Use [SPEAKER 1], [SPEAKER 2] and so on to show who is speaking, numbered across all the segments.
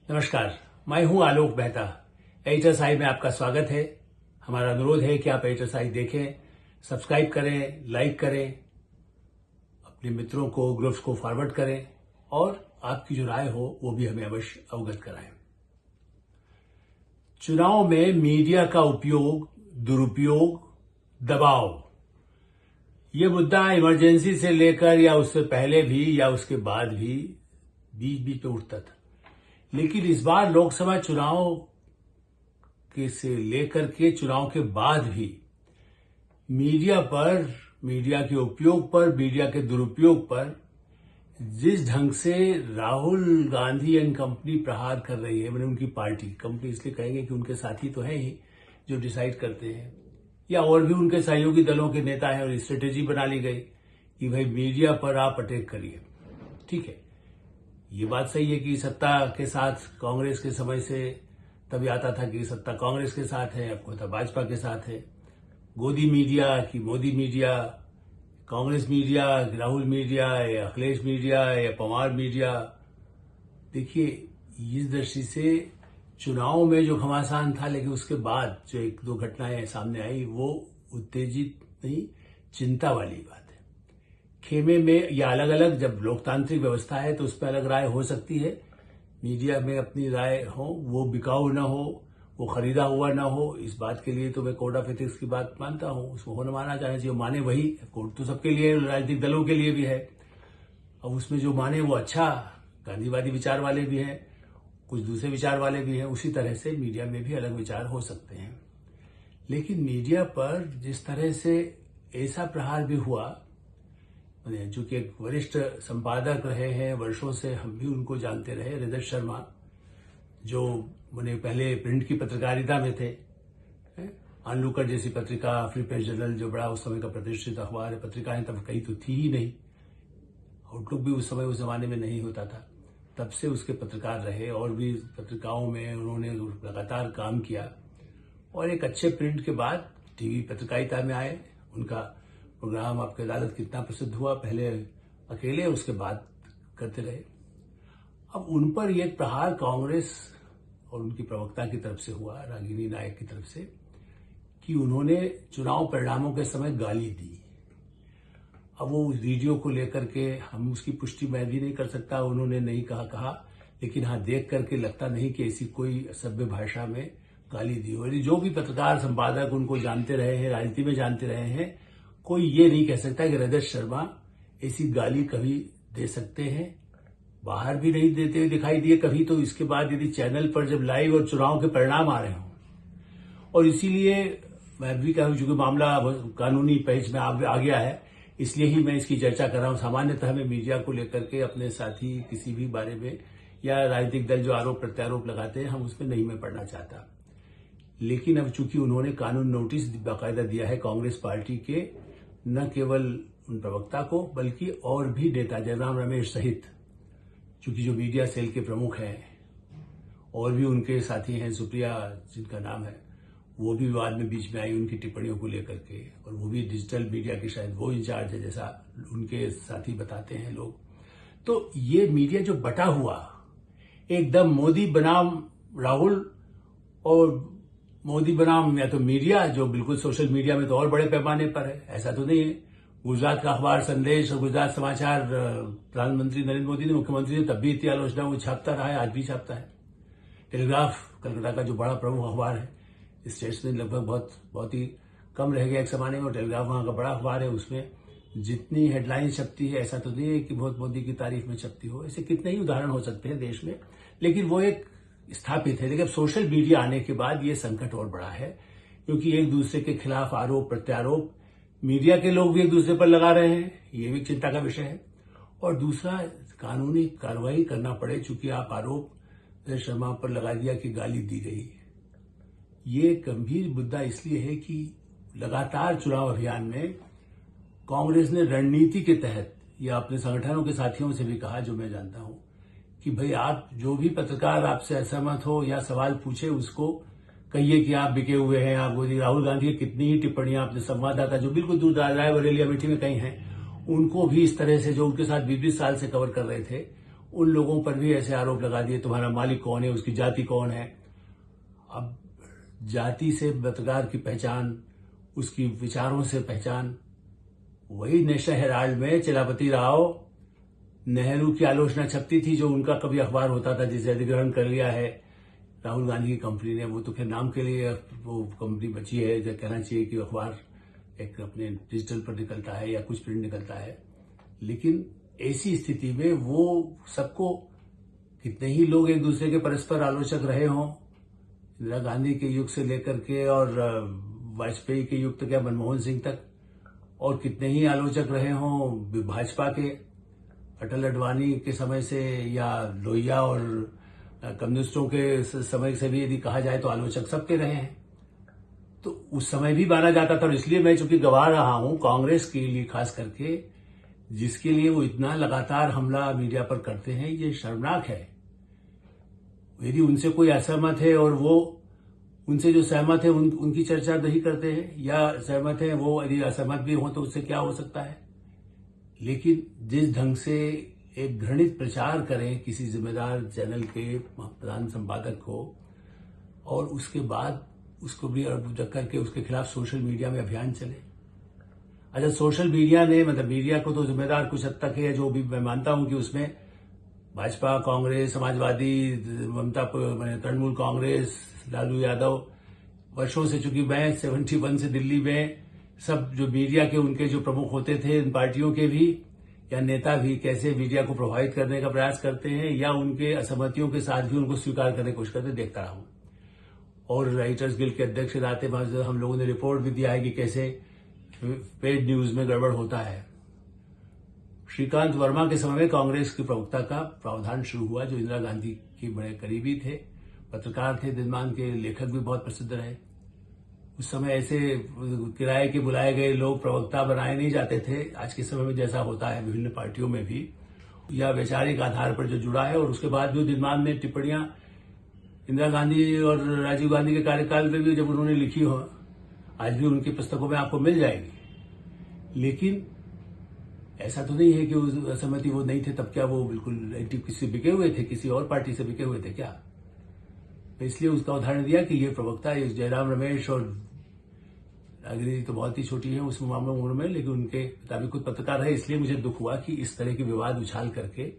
[SPEAKER 1] नमस्कार, मैं हूं आलोक मेहता। एडिटर्स आई में आपका स्वागत है। हमारा अनुरोध है कि आप एडिटर्स आई देखें, सब्सक्राइब करें, लाइक करें, अपने मित्रों को, ग्रुप्स को फॉरवर्ड करें और आपकी जो राय हो वो भी हमें अवश्य अवगत कराएं। चुनाव में मीडिया का उपयोग, दुरुपयोग, दबाव, ये मुद्दा इमरजेंसी से लेकर या उससे पहले भी या उसके बाद भी बीच बीच में उठता था। लेकिन इस बार लोकसभा चुनाव के से लेकर के चुनाव के बाद भी मीडिया पर, मीडिया के उपयोग पर, मीडिया के दुरुपयोग पर जिस ढंग से राहुल गांधी एंड कंपनी प्रहार कर रही है, मैंने उनकी पार्टी, कंपनी इसलिए कहेंगे कि उनके साथी तो हैं ही जो डिसाइड करते हैं, या और भी उनके सहयोगी दलों के नेता हैं, और स्ट्रेटेजी बना ली गई कि भाई मीडिया पर आप अटैक करिए। ठीक है, ये बात सही है कि सत्ता के साथ कांग्रेस के समय से तभी आता था कि सत्ता कांग्रेस के साथ है, अब तो भाजपा के साथ है। गोदी मीडिया कि Modi media, Congress media, Rahul media या अखिलेश मीडिया या पवार मीडिया। देखिए, इस दृष्टि से चुनाव में जो घमासान था, लेकिन उसके बाद जो एक दो घटनाएं सामने आई वो उत्तेजित नहीं, चिंता वाली बात है। खेमे में या अलग अलग, जब लोकतांत्रिक व्यवस्था है तो उस पर अलग राय हो सकती है। मीडिया में अपनी राय हो, वो बिकाऊ न हो, वो खरीदा हुआ न हो, इस बात के लिए तो मैं कोड ऑफ एथिक्स की बात मानता हूं। उसको होना माना चाहे, जो माने वही, कोड तो सबके लिए, राजनीतिक दलों के लिए भी है। अब उसमें जो माने वो अच्छा, गांधीवादी विचार वाले भी हैं, कुछ दूसरे विचार वाले भी हैं। उसी तरह से मीडिया में भी अलग विचार हो सकते हैं। लेकिन मीडिया पर जिस तरह से ऐसा प्रहार भी हुआ, जो कि एक वरिष्ठ संपादक रहे हैं वर्षों से, हम भी उनको जानते रहे, रजत शर्मा, जो मैंने पहले प्रिंट की पत्रकारिता में थे, आनलुकर जैसी पत्रिका, फ्री प्रेस जर्नल जो बड़ा उस समय का प्रतिष्ठित अखबार है, पत्रिकाएं तब कहीं तो थी ही नहीं, आउटलुक भी उस समय उस जमाने में नहीं होता था, तब से उसके पत्रकार रहे और भी पत्रिकाओं में उन्होंने लगातार काम किया। और एक अच्छे प्रिंट के बाद टीवी पत्रकारिता में आए। उनका प्रोग्राम आपकी अदालत कितना प्रसिद्ध हुआ, पहले अकेले, उसके बाद करते रहे। अब उन पर यह प्रहार कांग्रेस और उनकी प्रवक्ता की तरफ से हुआ, रागिनी नायक की तरफ से, कि उन्होंने चुनाव परिणामों के समय गाली दी। अब वो वीडियो को लेकर के हम उसकी पुष्टि मैं भी नहीं कर सकता, उन्होंने नहीं कहा, लेकिन हाँ, देख करके लगता नहीं कि ऐसी कोई सभ्य भाषा में गाली दी हो। जो भी पत्रकार, संपादक उनको जानते रहे हैं, राजनीति में जानते रहे हैं, कोई ये नहीं कह सकता कि रजत शर्मा ऐसी गाली कभी दे सकते हैं। बाहर भी नहीं देते हुए दिखाई दिए कभी। तो इसके बाद यदि चैनल पर जब लाइव और चुनाव के परिणाम आ रहे हों, और इसीलिए मैं भी कहूं, चूंकि मामला कानूनी पेज में आ गया है, इसलिए ही मैं इसकी चर्चा कर रहा हूं। सामान्यतः हमें मीडिया को लेकर के अपने साथी किसी भी बारे में या राजनीतिक दल जो आरोप प्रत्यारोप लगाते हैं, हम उसमें नहीं मैं पढ़ना चाहता। लेकिन अब चूंकि उन्होंने कानून नोटिस बाकायदा दिया है कांग्रेस पार्टी के, न केवल उन प्रवक्ता को बल्कि और भी नेता जयराम रमेश सहित, चूंकि जो मीडिया सेल के प्रमुख हैं, और भी उनके साथी हैं, सुप्रिया जिनका नाम है, वो भी विवाद में बीच में आई उनकी टिप्पणियों को लेकर के, और वो भी डिजिटल मीडिया के शायद वो इंचार्ज है जैसा उनके साथी बताते हैं लोग। तो ये मीडिया जो बटा हुआ, एकदम मोदी बनाम राहुल और मोदी बनाम या तो मीडिया, जो बिल्कुल सोशल मीडिया में तो और बड़े पैमाने पर है, ऐसा तो नहीं है। गुजरात का अखबार संदेश और गुजरात समाचार, प्रधानमंत्री नरेंद्र मोदी ने, मुख्यमंत्री ने तब भी इतनी आलोचना वो छापता रहा है, आज भी छापता है। टेलीग्राफ कलकत्ता का जो बड़ा प्रमुख अखबार है, स्टेट्स में लगभग बहुत ही कम रह गया एक जमाने में, और टेलीग्राफ वहां का बड़ा अखबार है, उसमें जितनी हेडलाइन छपती है, ऐसा तो नहीं है कि बहुत मोदी की तारीफ में छपती हो। ऐसे कितने ही उदाहरण हो सकते हैं देश में, लेकिन वो एक स्थापित है। लेकिन अब सोशल मीडिया आने के बाद ये संकट और बड़ा है, क्योंकि एक दूसरे के खिलाफ आरोप प्रत्यारोप मीडिया के लोग भी एक दूसरे पर लगा रहे हैं, ये भी चिंता का विषय है। और दूसरा, कानूनी कार्रवाई करना पड़े, चूंकि आप आरोप शर्मा पर लगा दिया कि गाली दी गई। ये गंभीर मुद्दा इसलिए है कि लगातार चुनाव अभियान में कांग्रेस ने रणनीति के तहत, या अपने संगठनों के साथियों से भी कहा, जो मैं जानता हूं, कि भाई आप जो भी पत्रकार आपसे असहमत हो या सवाल पूछे, उसको कहिए कि आप बिके हुए हैं। आप राहुल गांधी की कितनी ही टिप्पणियां, अपने संवाददाता जो बिल्कुल दूर रायबरेली अमेठी में कहीं हैं, उनको भी इस तरह से, जो उनके साथ 20-20 साल से कवर कर रहे थे, उन लोगों पर भी ऐसे आरोप लगा दिए, तुम्हारा मालिक कौन है, उसकी जाति कौन है। अब जाति से पत्रकार की पहचान, उसकी विचारों से पहचान, वही नेशनल हेराल्ड में चलापति राव नेहरू की आलोचना छपती थी, जो उनका कभी अखबार होता था जिसे अधिग्रहण कर लिया है राहुल गांधी की कंपनी ने। वो तो खैर नाम के लिए वो कंपनी बची है, जो कहना चाहिए कि अखबार एक अपने डिजिटल पर निकलता है या कुछ प्रिंट निकलता है। लेकिन ऐसी स्थिति में वो सबको, कितने ही लोग एक दूसरे के परस्पर आलोचक रहे हों, इंदिरा गांधी के युग से लेकर के और वाजपेयी के युग तक या मनमोहन सिंह तक, और कितने ही आलोचक रहे हों भाजपा के, अटल अडवाणी के समय से या लोहिया और कम्युनिस्टों के समय से भी यदि कहा जाए तो आलोचक सबके रहे हैं। तो उस समय भी माना जाता था, और इसलिए मैं चूंकि गवा रहा हूं कांग्रेस के लिए खास करके, जिसके लिए वो इतना लगातार हमला मीडिया पर करते हैं, ये शर्मनाक है। यदि उनसे कोई असहमत है और वो उनसे जो सहमत है उनकी चर्चा नहीं करते हैं, या सहमत है वो यदि असहमत भी हो तो उससे क्या हो सकता है। लेकिन जिस ढंग से एक घृणित प्रचार करें किसी जिम्मेदार चैनल के प्रधान संपादक को, और उसके बाद उसको भी करके उसके खिलाफ सोशल मीडिया में अभियान चले। अच्छा, सोशल मीडिया ने, मतलब मीडिया को तो जिम्मेदार कुछ हद तक है, जो भी मैं मानता हूं कि उसमें भाजपा, कांग्रेस, समाजवादी, ममता, तृणमूल कांग्रेस, लालू यादव, वर्षों से, चूंकि मैं 71 से दिल्ली में, सब जो मीडिया के उनके जो प्रमुख होते थे इन पार्टियों के भी या नेता भी कैसे मीडिया को प्रभावित करने का प्रयास करते हैं या उनके असहमतियों के साथ भी उनको स्वीकार करने की कोशिश करते देखता रहा हूं। और राइटर्स गिल्ड के अध्यक्ष नाते हम लोगों ने रिपोर्ट भी दिया है कि कैसे पेड न्यूज में गड़बड़ होता है। श्रीकांत वर्मा के समय में कांग्रेस की प्रवक्ता का प्रावधान शुरू हुआ, जो इंदिरा गांधी के बड़े करीबी थे, पत्रकार थे, दिनमान के लेखक भी बहुत प्रसिद्ध रहे। उस समय ऐसे किराए के बुलाए गए लोग प्रवक्ता बनाए नहीं जाते थे, आज के समय में जैसा होता है विभिन्न पार्टियों में भी, या वैचारिक आधार पर जो जुड़ा है। और उसके बाद भी दिनमान ने टिप्पणियां इंदिरा गांधी और राजीव गांधी के कार्यकाल में भी जब उन्होंने लिखी हो, आज भी उनकी पुस्तकों में आपको मिल जाएगी। लेकिन ऐसा तो नहीं है कि उस असहमति वो नहीं थे तब, क्या वो बिल्कुल एंटी किसी बिके हुए थे, किसी और पार्टी से बिके हुए थे क्या? इसलिए उसका उदाहरण दिया कि ये प्रवक्ता जयराम रमेश, और अग्नि तो बहुत ही छोटी है उस मामले उम्र में, लेकिन उनके पिता भी खुद पत्रकार रहे। इसलिए मुझे दुख हुआ कि इस तरह के विवाद उछाल करके,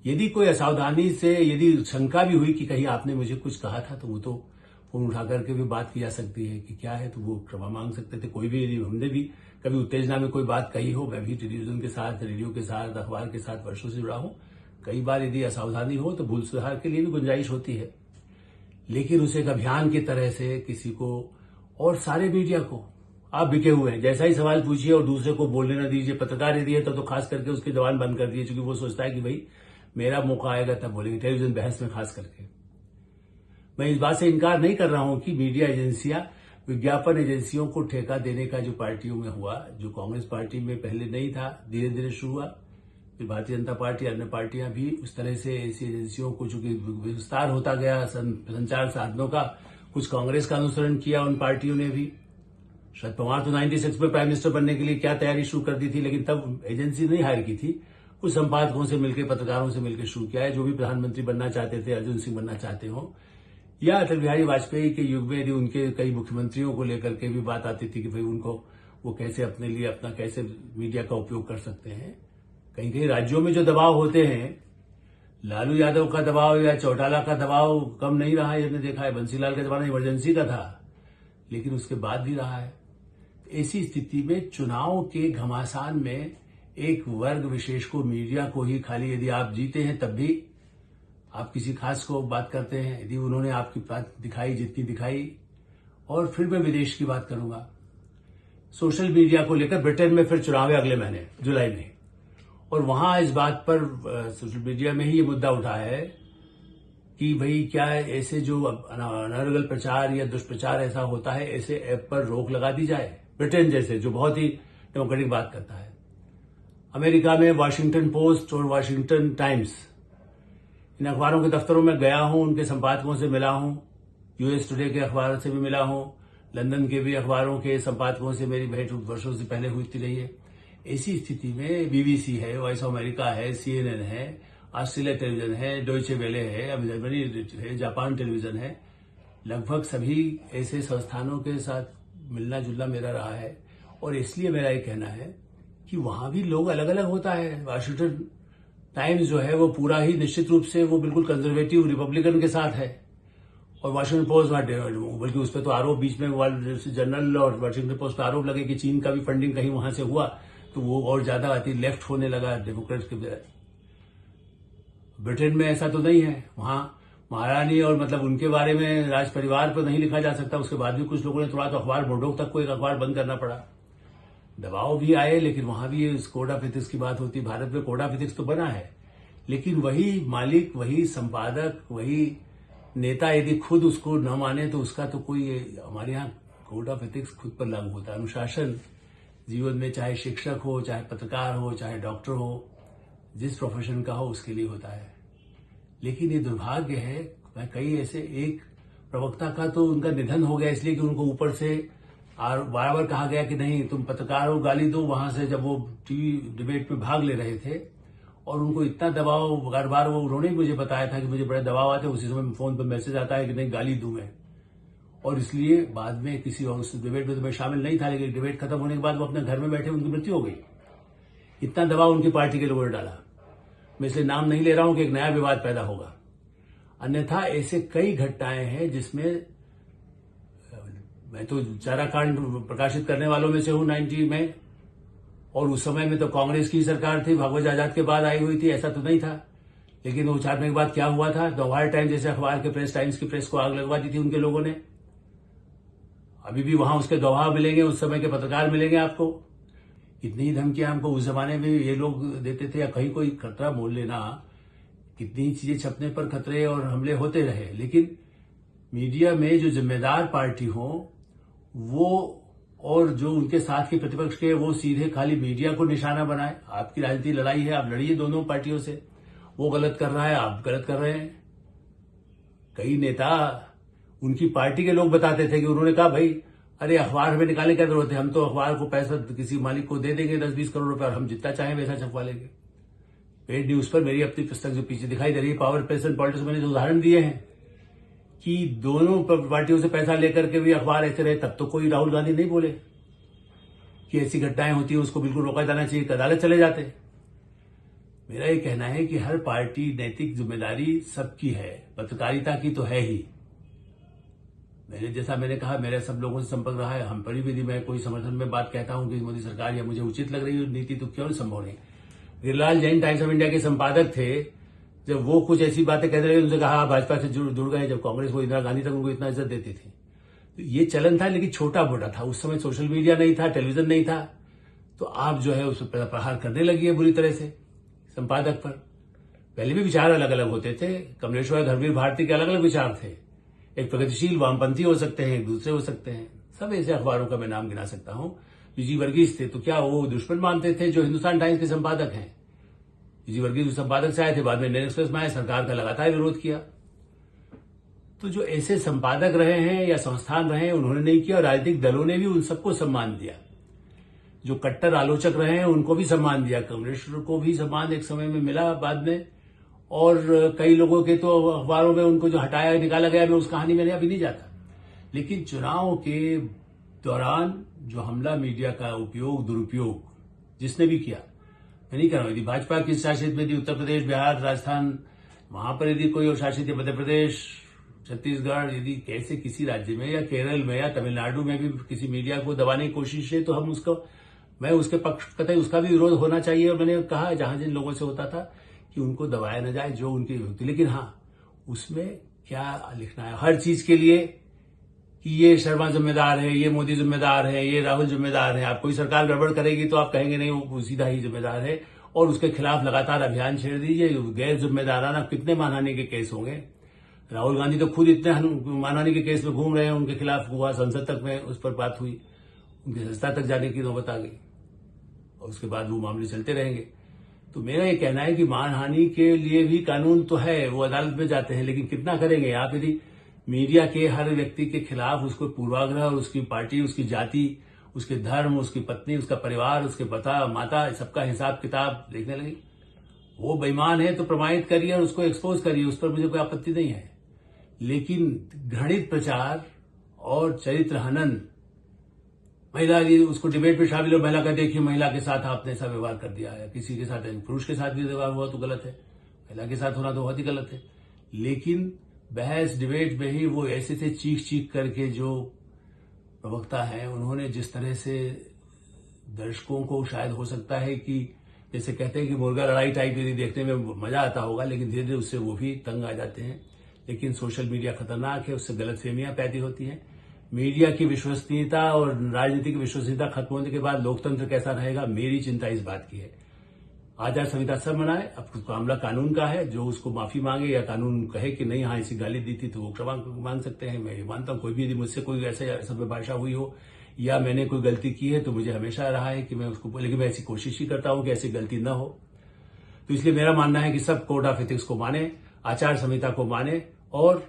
[SPEAKER 1] यदि कोई असावधानी से यदि शंका भी हुई कि कहीं आपने मुझे कुछ कहा था, तो वो तो फोन उठा करके भी बात की जा सकती है कि क्या है, तो वो क्षमा मांग सकते थे। कोई भी, यदि हमने भी कभी उत्तेजना में कोई बात कही हो, मैं भी टेलीविजन के साथ, रेडियो के साथ, अखबार के साथ वर्षों से जुड़ा हूं, कई बार यदि असावधानी हो तो भूल सुधार के लिए भी गुंजाइश होती है। लेकिन उसे एक अभियान की तरह से किसी को, और सारे मीडिया को, आप बिके हुए हैं, जैसा ही सवाल पूछिए और दूसरे को बोलने न दीजिए। पत्रकार यदि है तो खास करके उसकी जबान बंद कर दिए, क्योंकि वो सोचता है कि भाई मेरा मौका आएगा तब बोलेंगे, टेलीविजन बहस में खास करके। मैं इस बात से इनकार नहीं कर रहा हूं कि मीडिया एजेंसियां, विज्ञापन एजेंसियों को ठेका देने का जो पार्टियों में हुआ, जो कांग्रेस पार्टी में पहले नहीं था, धीरे धीरे शुरू हुआ, फिर भारतीय जनता पार्टी, अन्य पार्टियां भी उस तरह से ऐसी एजेंसियों को, चूंकि विस्तार होता गया संचार साधनों का, कुछ कांग्रेस का अनुसरण किया उन पार्टियों ने भी। शरद पवार तो 96 में प्राइम मिनिस्टर बनने के लिए क्या तैयारी शुरू कर दी थी, लेकिन तब एजेंसी नहीं हायर की थी, कुछ संपादकों से मिलकर, पत्रकारों से मिलकर शुरू किया है। जो भी प्रधानमंत्री बनना चाहते थे, अर्जुन सिंह बनना चाहते हो, या अटल बिहारी वाजपेयी के युग में यदि उनके कई मुख्यमंत्रियों को लेकर के भी बात आती थी कि भाई उनको वो कैसे अपने लिए अपना कैसे मीडिया का उपयोग कर सकते हैं। कहीं कहीं राज्यों में जो दबाव होते हैं, लालू यादव का दबाव या चौटाला का दबाव कम नहीं रहा है, हमने देखा है। बंसीलाल का जमाना इमरजेंसी का था, लेकिन उसके बाद भी रहा है। ऐसी स्थिति में चुनाव के घमासान में एक वर्ग विशेष को, मीडिया को ही खाली, यदि आप जीते हैं तब भी आप किसी खास को बात करते हैं, यदि उन्होंने आपकी बात दिखाई जितनी दिखाई। और फिर मैं विदेश की बात करूंगा, सोशल मीडिया को लेकर ब्रिटेन में फिर चुनाव है अगले महीने जुलाई में, और वहां इस बात पर सोशल मीडिया में ही ये मुद्दा उठा है कि भाई क्या ऐसे जो अनर्गल प्रचार या दुष्प्रचार ऐसा होता है, ऐसे ऐप पर रोक लगा दी जाए, ब्रिटेन जैसे जो बहुत ही डेमोक्रेटिक बात करता है। अमेरिका में वाशिंगटन पोस्ट और वाशिंगटन टाइम्स, इन अखबारों के दफ्तरों में गया हूं, उनके संपादकों से मिला हूं, यूएस टुडे के अखबार से भी मिला हूं, लंदन के भी अखबारों के संपादकों से मेरी भेंट वर्षों से पहले हुई रही है। ऐसी स्थिति में बीबीसी है, वॉइस ऑफ अमेरिका है, CNN है, ऑस्ट्रेलिया टेलीविजन है, डॉयचे वेले है, अभी जर्मनी है, जापान टेलीविजन है, लगभग सभी ऐसे संस्थानों के साथ मिलना जुलना मेरा रहा है। और इसलिए मेरा ये कहना है कि वहां भी लोग अलग अलग होता है। वाशिंगटन टाइम्स जो है वो पूरा ही निश्चित रूप से वो बिल्कुल कंजर्वेटिव रिपब्लिकन के साथ है, और वाशिंगटन पोस्ट बल्कि उस पर तो आरोप बीच में वर्ल्ड जर्नल और वाशिंगटन पोस्ट पर आरोप लगे कि चीन का भी फंडिंग कहीं वहां से हुआ, तो वो और ज्यादा अति लेफ्ट होने लगा डेमोक्रेट्स के बजाय। ब्रिटेन में ऐसा तो नहीं है, वहां महारानी और मतलब उनके बारे में राज परिवार पर नहीं लिखा जा सकता। उसके बाद भी कुछ लोगों ने थोड़ा तो अखबार बोर्डों तक को एक अखबार बंद करना पड़ा। दबाव भी आए, लेकिन वहां भी ये कोड ऑफ एथिक्स की बात होती है। भारत में कोड ऑफ एथिक्स तो बना है, लेकिन वही मालिक, वही संपादक, वही नेता यदि खुद उसको न माने तो उसका तो कोई, हमारे यहाँ कोड ऑफ एथिक्स खुद पर लागू होता है। अनुशासन जीवन में चाहे शिक्षक हो, चाहे पत्रकार हो, चाहे डॉक्टर हो, जिस प्रोफेशन का हो उसके लिए होता है। लेकिन ये दुर्भाग्य है, मैं कई ऐसे, एक प्रवक्ता का तो उनका निधन हो गया इसलिए कि उनको ऊपर से बार बार कहा गया कि नहीं तुम पत्रकार हो, गाली दो, वहां से जब वो टीवी डिबेट में भाग ले रहे थे और उनको इतना दबाव, बार बार वो उन्होंने मुझे बताया था कि मुझे बड़े दबाव आते, उसी समय फोन पर मैसेज आता है कि नहीं गाली दूं मैं, और इसलिए बाद में किसी और उस डिबेट में तो मैं शामिल नहीं था, लेकिन डिबेट खत्म होने के बाद वो अपने घर में बैठे, उनकी मृत्यु हो गई। इतना दबाव उनकी पार्टी के लोगों ने डाला। मैं इसलिए नाम नहीं ले रहा हूं कि एक नया विवाद पैदा होगा, अन्यथा ऐसे कई घटनाएं हैं जिसमें, मैं तो चारा कांड प्रकाशित करने वालों में से हूं 90 में, और उस समय में तो कांग्रेस की सरकार थी, भागवत आजाद के बाद आई हुई थी, ऐसा तो नहीं था। लेकिन वो उछालने के बाद क्या हुआ था, दोपहर टाइम जैसे अखबार के प्रेस, टाइम्स की प्रेस को आग लगवा दी थी उनके लोगों ने। अभी भी वहां उसके गवाह मिलेंगे, उस समय के पत्रकार मिलेंगे आपको। कितनी धमकियां हमको उस जमाने में ये लोग देते थे, या कहीं कोई खतरा बोल लेना, कितनी चीजें छपने पर खतरे और हमले होते रहे। लेकिन मीडिया में जो जिम्मेदार पार्टी हो वो, और जो उनके साथ के प्रतिपक्ष के, वो सीधे खाली मीडिया को निशाना बनाए। आपकी राजनीति लड़ाई है, आप लड़िए दोनों पार्टियों से, वो गलत कर रहा है, आप गलत कर रहे हैं। कई नेता, उनकी पार्टी के लोग बताते थे कि उन्होंने कहा भाई अरे अखबार हमें निकालने क्या जरूरत है, हम तो अखबार को पैसा किसी मालिक को दे देंगे 10-20 करोड़ रुपए और हम जितना चाहें वैसा छपवा लेंगे। पेड न्यूज पर मेरी अपनी पुस्तक जो पीछे दिखाई दे रही है, पावर प्रेस एंड पॉलिटिक्स, मैंने जो उदाहरण दिए हैं कि दोनों पार्टियों से पैसा लेकर के भी अखबार ऐसे रहे, तब तो कोई राहुल गांधी नहीं बोले कि ऐसी घटनाएं होती है, उसको बिल्कुल रोका जाना चाहिए, अदालत चले जाते। मेरा ये कहना है कि हर पार्टी, नैतिक जिम्मेदारी सबकी है, पत्रकारिता की तो है ही। मैंने कहा, मेरे सब लोगों से संपर्क रहा है, हम पर भी मैं कोई समर्थन में बात कहता हूं कि मोदी सरकार या मुझे उचित लग रही है नीति, तो क्यों संभव नहीं। Girilal Jain times of India के संपादक थे, जब वो कुछ ऐसी बातें कहते रहे, उनसे कहा भाजपा से जुड़ गए, जब कांग्रेस को, इंदिरा गांधी तक उनको इतना इज्जत देती थी। तो ये चलन था, लेकिन छोटा मोटा था। उस समय सोशल मीडिया नहीं था, टेलीविजन नहीं था, तो आप जो है उस पर प्रहार करने लगी है बुरी तरह से संपादक पर। पहले भी विचार अलग अलग होते थे, कमलेश्वर धर्मवीर भारती के अलग अलग विचार थे। एक प्रगतिशील वामपंथी हो सकते हैं, एक दूसरे हो सकते हैं। सब ऐसे अखबारों का मैं नाम गिना सकता हूं। जी वर्गीस थे, तो क्या वो दुश्मन मानते थे जो हिंदुस्तान टाइम्स के संपादक हैं? जी वर्गीस संपादक से आए थे, बाद में इंडियन एक्सप्रेस में आए, सरकार का लगातार विरोध किया। तो जो ऐसे संपादक रहे हैं या संस्थान रहे हैं, उन्होंने नहीं किया, और राजनीतिक दलों ने भी उन सबको सम्मान दिया। जो कट्टर आलोचक रहे हैं उनको भी सम्मान दिया, कम्युनिस्टों को भी सम्मान एक समय में मिला बाद में, और कई लोगों के तो अखबारों में उनको जो हटाया निकाला गया, मैं उस कहानी में अभी नहीं जाता। लेकिन चुनाव के दौरान जो हमला, मीडिया का उपयोग, दुरुपयोग जिसने भी किया, मैं नहीं कर रहा हूं, यदि भाजपा की शासित में, यदि उत्तर प्रदेश, बिहार, राजस्थान, वहां पर यदि कोई और शासित है, मध्य प्रदेश, छत्तीसगढ़, यदि कैसे किसी राज्य में या केरल में या तमिलनाडु में भी किसी मीडिया को दबाने की कोशिश है, तो हम उसको, मैं उसके पक्ष कतई, उसका भी विरोध होना चाहिए। और मैंने कहा जहां जिन लोगों से होता था कि उनको दबाया न जाए जो उनकी होती, लेकिन हाँ उसमें क्या लिखना है हर चीज के लिए कि ये शर्मा जिम्मेदार है, ये मोदी जिम्मेदार है, ये राहुल जिम्मेदार है। आप कोई सरकार गड़बड़ करेगी तो आप कहेंगे नहीं वो सीधा ही जिम्मेदार है, और उसके खिलाफ लगातार अभियान छेड़ दीजिए। गैर जिम्मेदाराना कितने मानहानि के केस होंगे। राहुल गांधी तो खुद इतने मानहानि के केस में घूम रहे हैं, उनके खिलाफ हुआ, संसद तक में उस पर बात हुई, उनकी संस्था तक जाने की नौबत आ गई, और उसके बाद वो मामले चलते रहेंगे। तो मेरा ये कहना है कि मानहानि के लिए भी कानून तो है, वो अदालत में जाते हैं, लेकिन कितना करेंगे आप? यदि मीडिया के हर व्यक्ति के खिलाफ उसको पूर्वाग्रह, और उसकी पार्टी, उसकी जाति, उसके धर्म, उसकी पत्नी, उसका परिवार, उसके पिता, माता, सबका हिसाब किताब देखने लगे, वो बेईमान है तो प्रमाणित करिए और उसको एक्सपोज करिए, उस पर मुझे कोई आपत्ति नहीं है। लेकिन घृणित प्रचार और चरित्र हनन, महिला की उसको डिबेट में शामिल हो, महिला का देखिए महिला के साथ आपने ऐसा व्यवहार कर दिया है, किसी के साथ, पुरुष के साथ भी व्यवहार हुआ तो गलत है, महिला के साथ होना तो बहुत ही गलत है। लेकिन बहस डिबेट में ही वो ऐसे थे चीख चीख करके, जो प्रवक्ता हैं उन्होंने जिस तरह से दर्शकों को, शायद हो सकता है कि जैसे कहते हैं कि मुर्गा लड़ाई टाइप यदि देखने में मजा आता होगा, लेकिन धीरे धीरे उससे वो भी तंग आ जाते हैं। लेकिन सोशल मीडिया खतरनाक है, उससे गलतफहमियां पैदा होती हैं। मीडिया की विश्वसनीयता और राजनीति की विश्वसनीयता खत्म होने के बाद लोकतंत्र कैसा रहेगा, मेरी चिंता इस बात की है। आचार संहिता सब मनाए, अब मामला कानून का है, जो उसको माफी मांगे या कानून कहे कि नहीं हाँ इसी गाली दी थी तो वो क्षमा मांग सकते हैं। मैं ये मानता हूं कोई भी यदि मुझसे कोई ऐसा भाषा हुई हो या मैंने कोई गलती की है तो मुझे हमेशा रहा है कि मैं उसको, लेकिन मैं ऐसी कोशिश ही करता हूं कि ऐसी गलती न हो। तो इसलिए मेरा मानना है कि सब कोड ऑफ एथिक्स को माने, आचार संहिता को माने और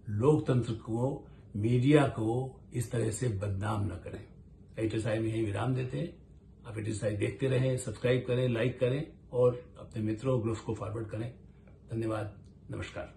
[SPEAKER 1] लोकतंत्र को, मीडिया को इस तरह से बदनाम न करें। एटीएसआई में यही विराम देते हैं। आप एटीएसआई देखते रहें, सब्सक्राइब करें, लाइक करें और अपने मित्रों ग्रुप्स को फॉरवर्ड करें। धन्यवाद, नमस्कार।